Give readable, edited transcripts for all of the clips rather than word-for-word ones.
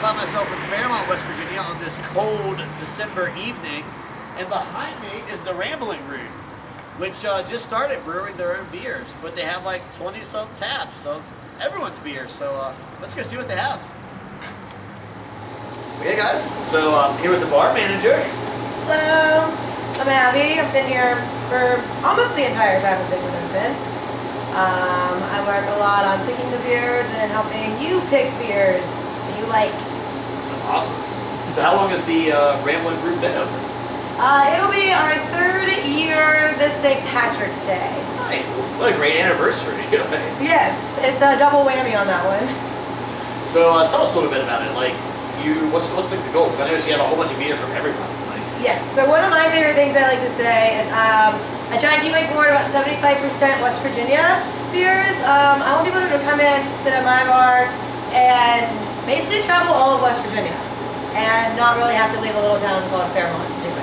find myself in Fairmont, West Virginia on this cold December evening, and behind me is the Rambling Root, which just started brewing their own beers, but they have like 20-some taps of everyone's beers, so let's go see what they have. Okay guys, so I'm here with the bar manager. Hello, I'm Abby. I've been here for almost the entire time I've been open. I work a lot on picking the beers and helping you pick beers that you like. That's awesome. So how long has the Rambling Root been open? It'll be our 3rd year this St. Patrick's Day. Nice. What a great anniversary. Yes, it's a double whammy on that one. So tell us a little bit about it. Like, what's the goal? Because I noticed you have a whole bunch of beer from everybody. Like, yes, so one of my favorite things I like to say is I try and keep my board about 75% West Virginia beers. I want people to come in, sit at my bar, and basically travel all of West Virginia and not really have to leave a little town called Fairmont to do it.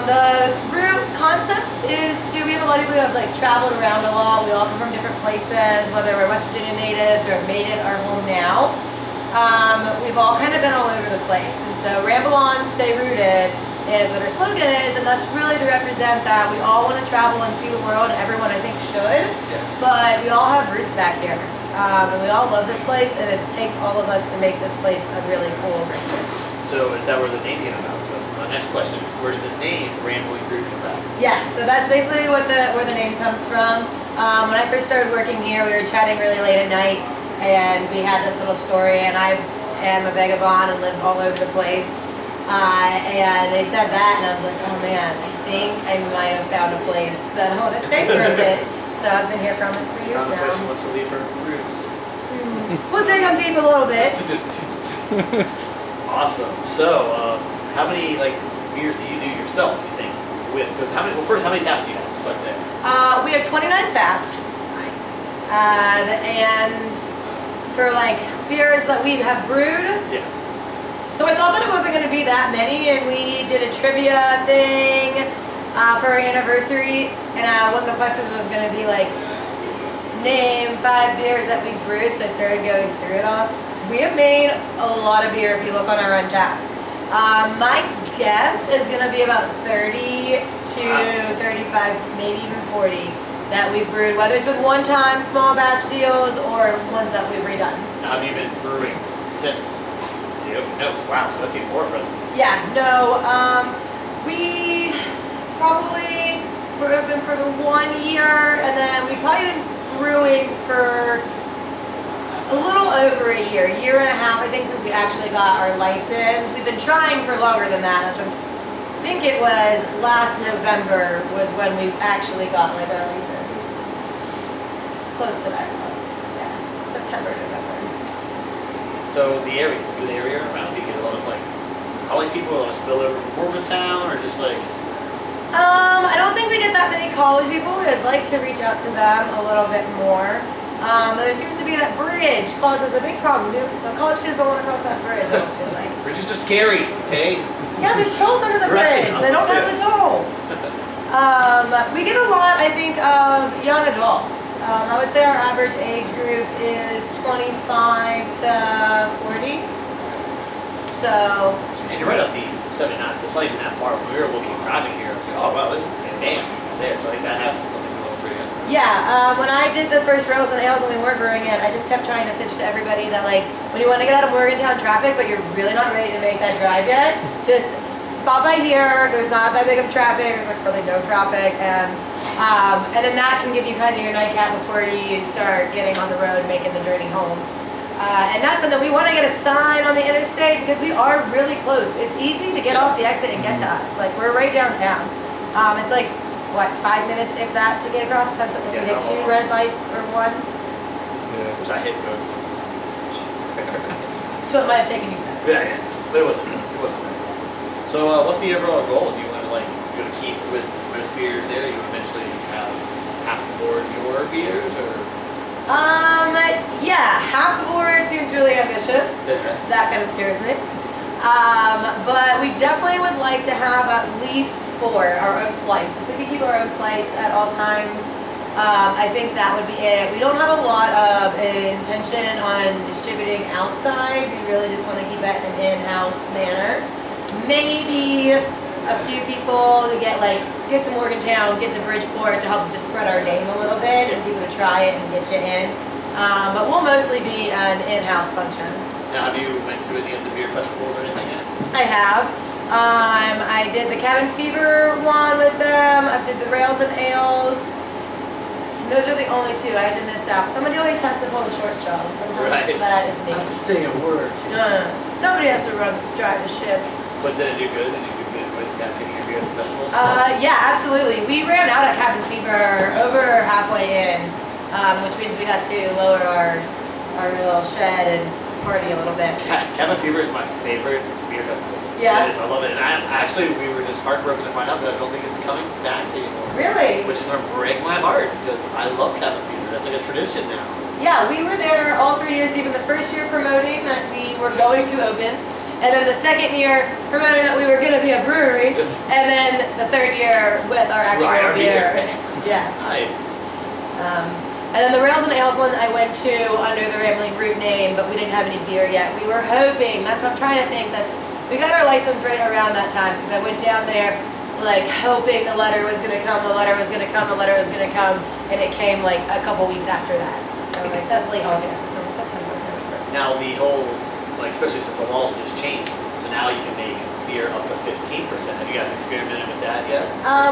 The root concept is to, we have a lot of people who have like traveled around a lot. We all come from different places, whether we're West Virginia natives or have made it our home now. We've all kind of been all over the place, and so Ramble On, Stay Rooted is what our slogan is, and that's really to represent that we all want to travel and see the world, and everyone I think should, but we all have roots back here, and we all love this place, and it takes all of us to make this place a really cool, great place. So is that where the name came about? My next question is, where did the name Rambling Root come about? Yeah, so that's basically where the name comes from. When I first started working here, we were chatting really late at night, and we had this little story, and I am a vagabond and live all over the place. And they said that, and I was like, oh man, I think I might have found a place that I want to stay for a bit. So I've been here for almost 3 years now. Found a place who wants to leave her roots. We'll dig them deep a little bit. Awesome. So, how many beers do you do yourself, you think, with? Because how many taps do you have? Start there. We have 29 taps. Nice. And for beers that we have brewed. Yeah. So I thought that it wasn't going to be that many, and we did a trivia thing for our anniversary, and one of the questions was going to be name 5 beers that we've brewed, so I started going through it all. We have made a lot of beer if you look on our Untapped. My guess is going to be about 30 to 35, maybe even 40 that we've brewed, whether it's been one-time small batch deals or ones that we've redone. Now, have you been brewing since the open nose? Wow, so that's even more impressive. Yeah, no, we probably were open for the 1 year, and then we've probably been brewing for a little over a year and a half, I think, since we actually got our license. We've been trying for longer than that. I think it was last November was when we actually got our license. Close to that, yeah, September, November. So the area, it's a good area around. Do you get a lot of college people, a lot of spillover from Morgantown, or just I don't think we get that many college people. I'd like to reach out to them a little bit more. There seems to be that bridge causes a big problem. The college kids don't want to cross that bridge, I don't feel like. Bridges are scary, okay? Yeah, there's trolls under the bridge. They don't have the toll. We get a lot, I think, of young adults. I would say our average age group is 25 to 40. So. And you're right off the 79, so it's not even that far. When we were driving here, I was like, oh wow, there's a dam there. So I think that has something going for you. Yeah, when I did the first Rails and Ales and we weren't brewing it, I just kept trying to pitch to everybody that when you want to get out of Morgantown traffic, but you're really not ready to make that drive yet, just pop by here. There's not that big of traffic. There's really no traffic, and then that can give you kind of your nightcap before you start getting on the road, making the journey home. And that's something we want to get a sign on the interstate because we are really close. It's easy to get off the exit and get to us. We're right downtown. It's what, 5 minutes, if that, to get across? Depends if we hit 2 red lights or 1. Yeah, which I hit going from So it might have taken you seconds. Yeah, but it wasn't bad. So what's the overall goal? Do you want to keep with most beers there? You eventually have half the board your beers, or? Yeah, half the board seems really ambitious. That kind of scares me. But we definitely would like to have at least 4 our own flights. If we could keep our own flights at all times, I think that would be it. We don't have a lot of intention on distributing outside. We really just want to keep it an in-house manner. Maybe a few people to get to Morgantown, get to Bridgeport to help just spread our name a little bit and people to try it and get you in. But we'll mostly be an in-house function. Now, have you went to any of the beer festivals or anything yet? I have. I did the Cabin Fever one with them. I did the Rails and Ales. Those are the only two. I had to miss out. Somebody always has to pull the short straw. Sometimes that is me. I have to stay at work. Somebody has to drive the ship. But did it do good? Did you do good with getting your beer at the festival? Yeah, absolutely. We ran out at Cabin Fever over halfway in, which means we got to lower our little shed and party a little bit. Cabin Fever is my favorite beer festival. Yeah. It is. I love it. And we were just heartbroken to find out that I don't think it's coming back anymore. Really? Which is going to break my heart because I love Cabin Fever. That's like a tradition now. Yeah, we were there all 3 years, even the first year promoting that we were going to open, and then the second year promoting that we were going to be a brewery, and then the third year with our actual beer. Yeah. Nice. And then the Rails and Ales one I went to under the Rambling Root name, but we didn't have any beer yet. We were hoping, that's what I'm trying to think, that we got our license right around that time because I went down there hoping the letter was going to come, the letter was going to come, the letter was going to come, and it came a couple weeks after that. So that's late August, it's almost September. Now the whole, especially since the laws just changed, so now you can make beer up to 15%. Have you guys experimented with that yet?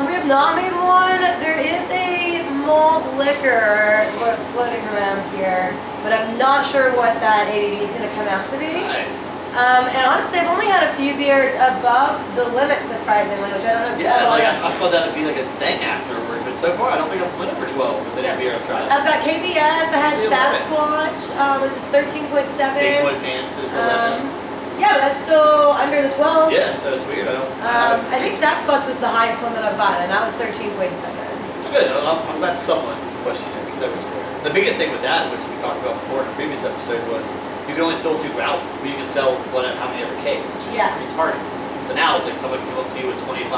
We have not made one. There is a malt liquor floating around here, but I'm not sure what that ABV is going to come out to be. Nice. And honestly, I've only had a few beers above the limit, surprisingly, which I don't know if I thought that would be like a thing afterwards, but so far I don't think I've went over 12 with any beer I've tried. I've got KBS, I had Sasquatch, which is 13.7. Big Wood Pants is 11. Yeah, but that's still under the 12. Yeah, so it's weird. I think Sasquatch was the highest one that I've gotten, and that was 13.7. It's good. I'm glad someone's questioning it because that was there. The biggest thing with that, which we talked about before in a previous episode, was you can only fill 2 growlers, but you can sell how many ever cake, which is retarded. So now it's like somebody can come up to you with 25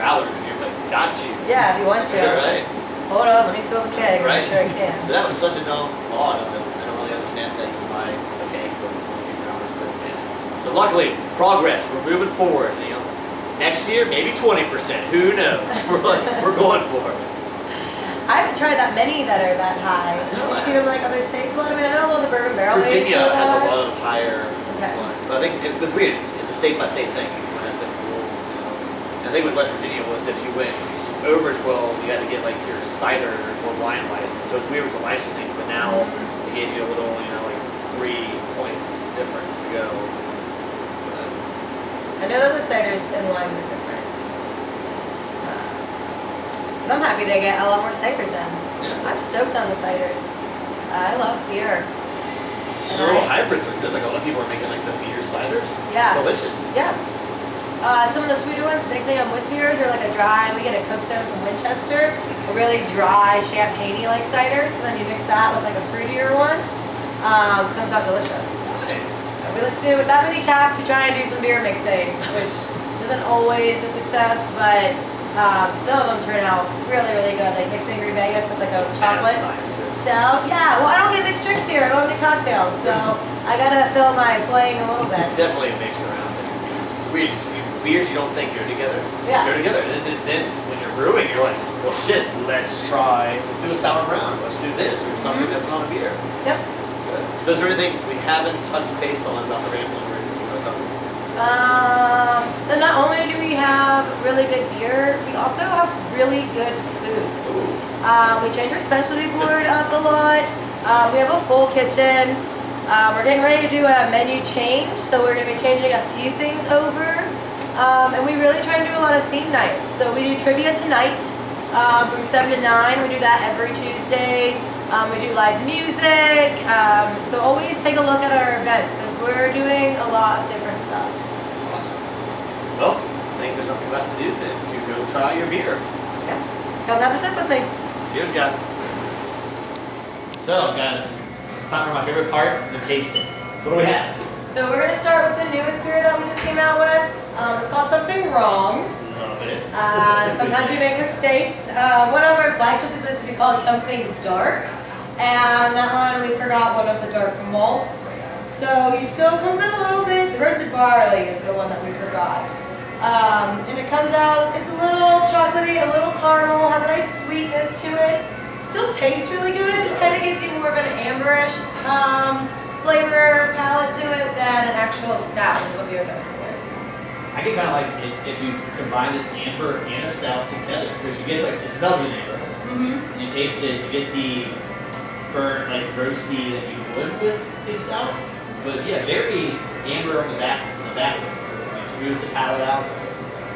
growlers and you're like, got you. Yeah, if you want to. Right. Hold on, let me fill the keg. Right. I'm sure I can. So that was such a dumb law. I don't really understand that you can buy a cake with 22 growlers per man. So luckily, progress. We're moving forward. Next year, maybe 20%. Who knows? We're going for it. I haven't tried that many that are that high. You've seen them other states a lot. I know a lot of the bourbon barrel Virginia has a lot of higher ones. But I think it's weird. It's a state by state thing. Each one has different rules. And the thing with West Virginia was if you went over 12, you had to get your cider or wine license. So it's weird with the licensing, but now they gave you a little, 3 points difference to go. I know that the ciders and wine are different. I'm happy to get a lot more ciders in. Yeah. I'm stoked on the ciders. I love beer. The little hybrids are good. A lot of people are making the beer ciders. Yeah. Delicious. Yeah. Some of the sweeter ones, mixing them with beers, are a dry. We get a Cookstone from Winchester, a really dry champagne-y cider. So then you mix that with a fruitier one. Comes out delicious. Nice. We like to do with that many taps. We try and do some beer mixing, which isn't always a success, but some of them turn out really, really good. Mixing Green Vegas with a chocolate stout. Yeah, well, I don't get mixed drinks here. I don't get cocktails, so I gotta fill my playing a little bit. Definitely a mix around different beers. It's weird. Beers you don't think go together. Yeah. Go together. And then when you're brewing, you're like, well, shit, let's do a sour brown. Let's do this or something that's not a beer. Yep. Good. So is there anything we haven't touched base on about the Rambling Root that you want to cover? Then not only do we have really good beer, we also have really good food. We change our specialty board up a lot. We have a full kitchen. We're getting ready to do a menu change, so we're going to be changing a few things over. And we really try and do a lot of theme nights. So we do trivia tonight from 7 to 9. We do that every Tuesday. We do live music. So always take a look at our events because we're doing a lot of different stuff. Awesome. Well, I think there's nothing left to do then to go try your beer. Yeah. Come have a sip with me. Cheers, guys. So, guys, time for my favorite part, the tasting. So what do we have? So we're going to start with the newest beer that we just came out with. It's called Something Wrong. Love it. Sometimes we make mistakes. One of our flagships is supposed to be called something dark, and that one we forgot one of the dark malts. So you still comes in a little bit. The roasted barley is the one that we forgot. And it comes out, it's a little chocolatey, a little caramel, has a nice sweetness to it. Still tastes really good, just kind of gives you more of an amberish flavor palette to it than an actual stout is what we were going for. I get kind of like if you combine an amber and a stout together, because you get like, it smells like an amber. And you taste it, you get the burnt, like roasty that you would with a stout. But yeah, very amber on the back end. So if you smooth the palate out,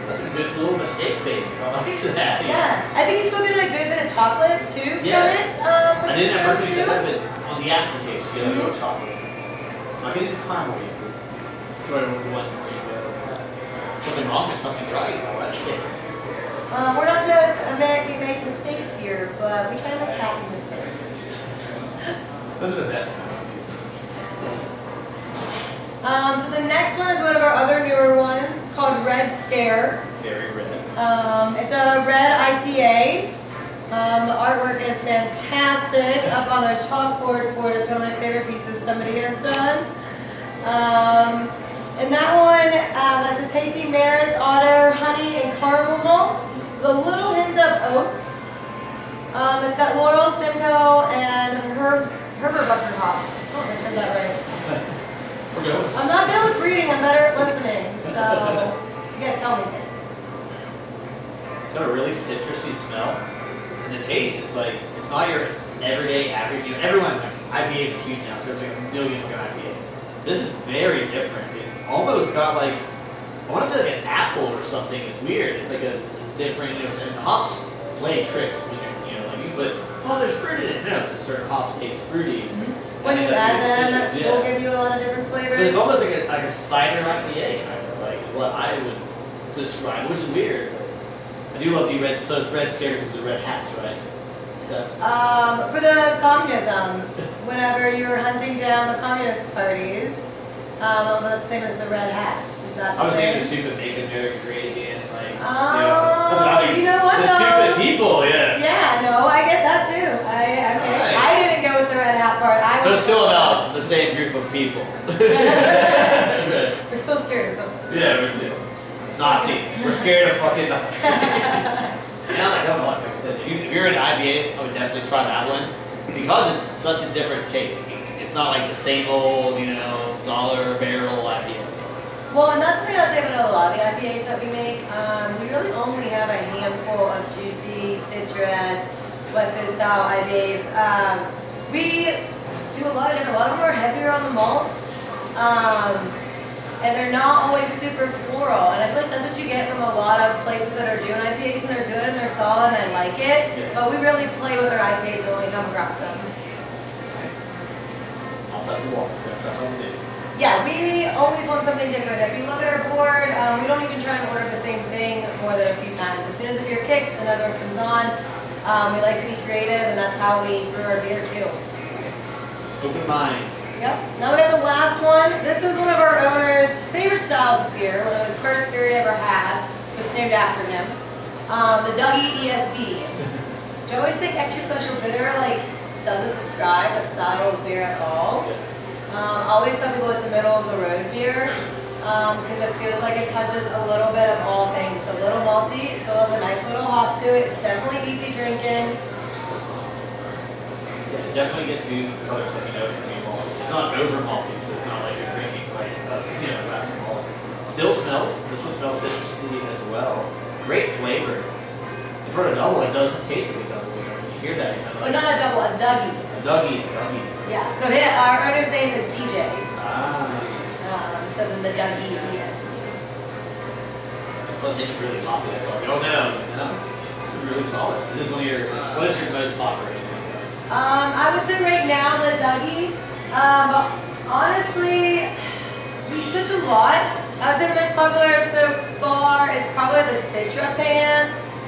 that's a good little mistake, baby. I like that. Yeah, I think you still get a good bit of chocolate too from it. I didn't at first when you said that, but on the aftertaste, you get a little chocolate. I'm not getting the caramel yet. It's one of the ones where you go, something wrong is something right. I like it. We're not to make mistakes here, but we try to make happy mistakes. Those are the best kind. So the next one is one of our other newer ones. It's called Red Scare. Very red. It's a red IPA. The artwork is fantastic up on their chalkboard for it. It's one of my favorite pieces somebody has done. And that one has a tasty Maris, otter, honey, and caramel malts with a little hint of oats. It's got Laurel, Simcoe, and Herberbucker hops. Oh, I said that right. We're good. I'm not good with reading, I'm better at listening, so you gotta tell me things. It's got a really citrusy smell. And the taste is like, it's not your everyday average. You know, everyone, like, IPAs are huge now, so there's like a million fucking IPAs. This is very different. It's almost got like, I want to say like an apple or something. It's weird. It's like a different, you know, and hops play tricks when you're, you know, like you put, oh, there's fruit in it. No, it's just certain hops taste fruity. When you add them, it will give you a lot of different flavors. But it's almost like a cider IPA kind of, like, is what I would describe, which is weird. I do love the red, so it's Red Scare because of the red hats, right? Is that? For the communism, whenever you were hunting down the communist parties, that's the same as the red hats. Is that the I was same? thinking the stupid Make America Great Again, like, You know what, the though? stupid people, yeah. Yeah, no, I get that too. Okay. Right. I didn't go with the red hat part. So it's still about the same group of people. We're still scared of something. Yeah, we're still Nazis. We're scared of fucking Nazis. Yeah, like, come on, like I said, if you're into IPAs, I would definitely try that one because it's such a different take. It's not like the same old, you know, dollar barrel IPA. Well, and that's something I would say about a lot of the IPAs that we make. We really only have a handful of juicy, citrus, West Coast style IPAs. We do a lot of them are heavier on the malt. And they're not always super floral. And I feel like that's what you get from a lot of places that are doing IPAs, and they're good and they're solid and I like it. Yeah. But we really play with our IPAs when we come across them. Nice. Outside the wall. Try something new. Yeah, we always want something different. If you look at our board, we don't even try and order the same thing more than a few times. As soon as a beer kicks, another one comes on. We like to be creative, and that's how we brew our beer too. Nice. Open mind. Yep. Now we have the last one. This is one of our owner's favorite styles of beer. One of his first beer he ever had. So it's named after him. The Dougie ESB. Do you always think extra special bitter doesn't describe that style of beer at all? I always tell people it's a middle of the road beer because it feels like it touches a little bit of all things. It's a little malty. It still has a nice little hop to it. It's definitely easy drinking. Yeah, definitely get the colors that you know it's going to be malt. It's not over malty, so it's not like you're drinking a glass of malt. Still smells. This one smells citrusy as well. Great flavor. For a double, it doesn't taste like a double. You know, when you hear that, you know, not a double, a Dougie. A Dougie. Yeah. So our owner's name is DJ. So then the Dougie ESB. Plus, it's really popular. So I was like, oh no, this is really solid. Is this one of your? What is your most popular? I would say right now the Dougie. Honestly, we switch a lot. I would say the most popular so far is probably the Citra Pants,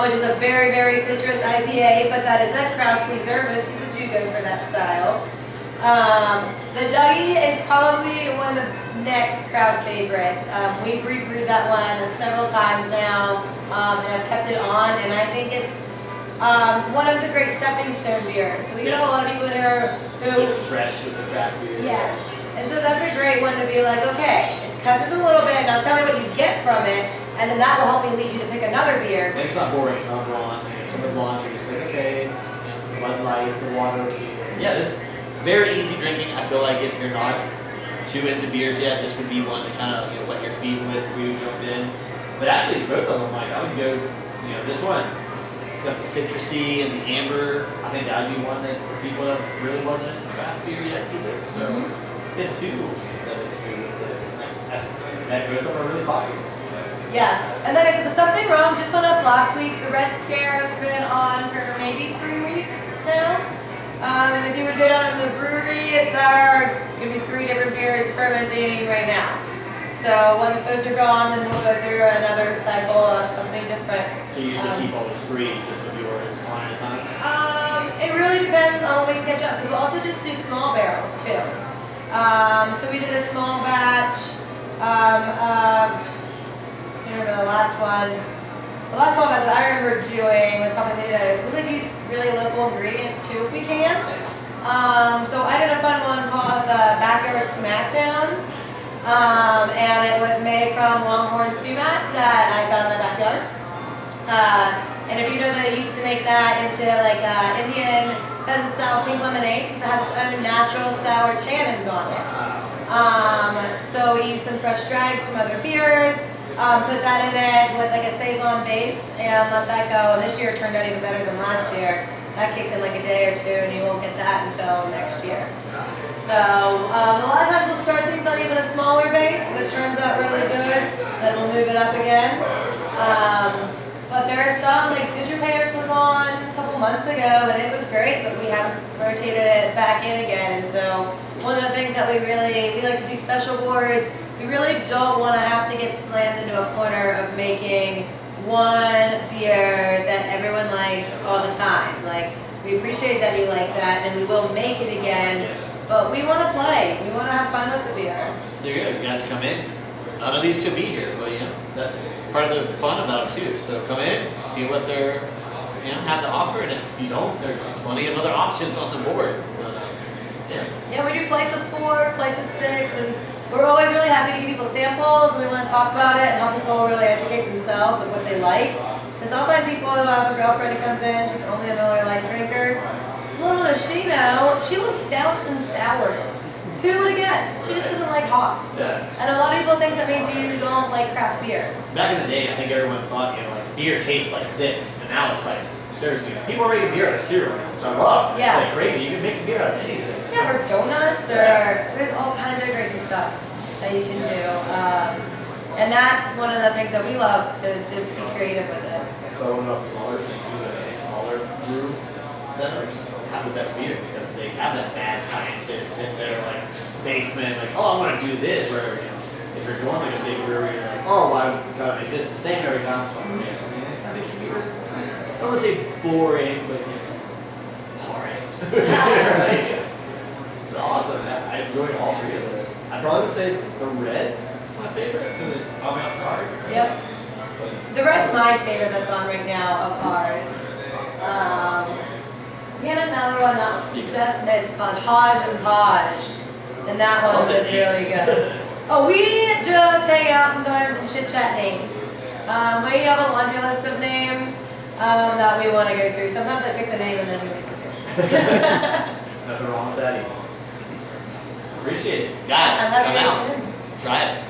which is a very, very citrus IPA, but that is a crowd pleaser. Most people do go for that style. The Dougie is probably one of the next crowd favorite. We've rebrewed that one several times now, and I've kept it on, and I think it's one of the great stepping stone beers. So we get a lot of people here who Just fresh with the craft beer. yes, and so that's a great one to be like, okay, it's cut just a little bit. Now tell me what you get from it, and then that will help me lead you to pick another beer. And it's not boring. It's not blonde. Some of the blondes are just like, okay, it's Bud Light, the water. Yeah, this very easy drinking. I feel like if you're not too into beers yet, this would be one to kind of wet your feet with before you jump in. But actually, both of them, like I would go, this one. It's got the citrusy and the amber. I think that would be one that for people that really wasn't into craft beer yet either. So then two that it's good with it. That both of them are really popular. Yeah, and like I said, the Something Wrong just went up last week. The Red Scare has been on for maybe 3 weeks now. And if you would go down to the brewery, there are going to be 3 different beers fermenting right now. So once those are gone, then we'll go through another cycle of something different. So you usually keep all those 3 just of yours one at a time? It really depends on what we can catch up, because we'll also just do small barrels too. So we did a small batch. I remember the last one. The last small batch that I remember doing was helping me to really use really local ingredients too, if we can. Nice. So I did a fun one called the Backyard Smackdown. And it was made from Longhorn sumac that I found in my backyard. And if you know that they used to make that into like Indian peasant style pink lemonade because it has its own natural sour tannins on it. So we used some fresh dregs from other beers, put that in it with like a saison base and let that go. And this year it turned out even better than last year. That kicked in like a day or 2 and you won't get that until next year. So a lot of times we'll start things on even a smaller base. If it turns out really good, then we'll move it up again. But there are some, like Citrus Pants was on a couple months ago and it was great, but we haven't rotated it back in again. And so one of the things that we like to do special boards, we really don't want to have to get slammed into a corner of making one beer that everyone likes all the time. Like, we appreciate that you like that and we will make it again. But we want to play. We want to have fun with the beer. So you guys come in. None of these could be here, but that's part of the fun about them too. So come in, see what they're have to offer, and if you don't, there's plenty of other options on the board. Yeah, we do flights of 4, flights of 6, and we're always really happy to give people samples. And we want to talk about it and help people really educate themselves of what they like. Because I'll find people who have a girlfriend who comes in, she's only a Miller Lite drinker. Little does she know, she loves stouts and sours. Who would have guessed? She just doesn't like hops. Yeah. And a lot of people think that means you don't like craft beer. Back in the day, I think everyone thought, like beer tastes like this, and now it's like there's people are making beer out of cereal, which I love. Yeah. It's like crazy. You can make beer out of anything. Yeah, or donuts, or there's all kinds of crazy stuff that you can do. And that's one of the things that we love, to just be creative with it. So I don't know if smaller things too, I think smaller brew centers have the best beer because they have that mad scientist in their like basement, like, oh, I want to do this. Where if you're doing like a big brewery, you're like, oh, well, I gotta make this the same every time. So I mean, it's kind of beer. I don't want to say boring, but boring. Right? It's awesome. I enjoyed all 3 of those. I'd probably would say the red is my favorite because it caught me off guard. Yep. The red's my favorite that's on right now of ours. We had another one that we just missed called Hodge and Podge. And that one was really good. Oh, we just hang out sometimes and chit-chat names. We have a laundry list of names that we want to go through. Sometimes I pick the name and then we make it. Nothing wrong with that either. Appreciate it. Guys, I love come you out. guys. Try it.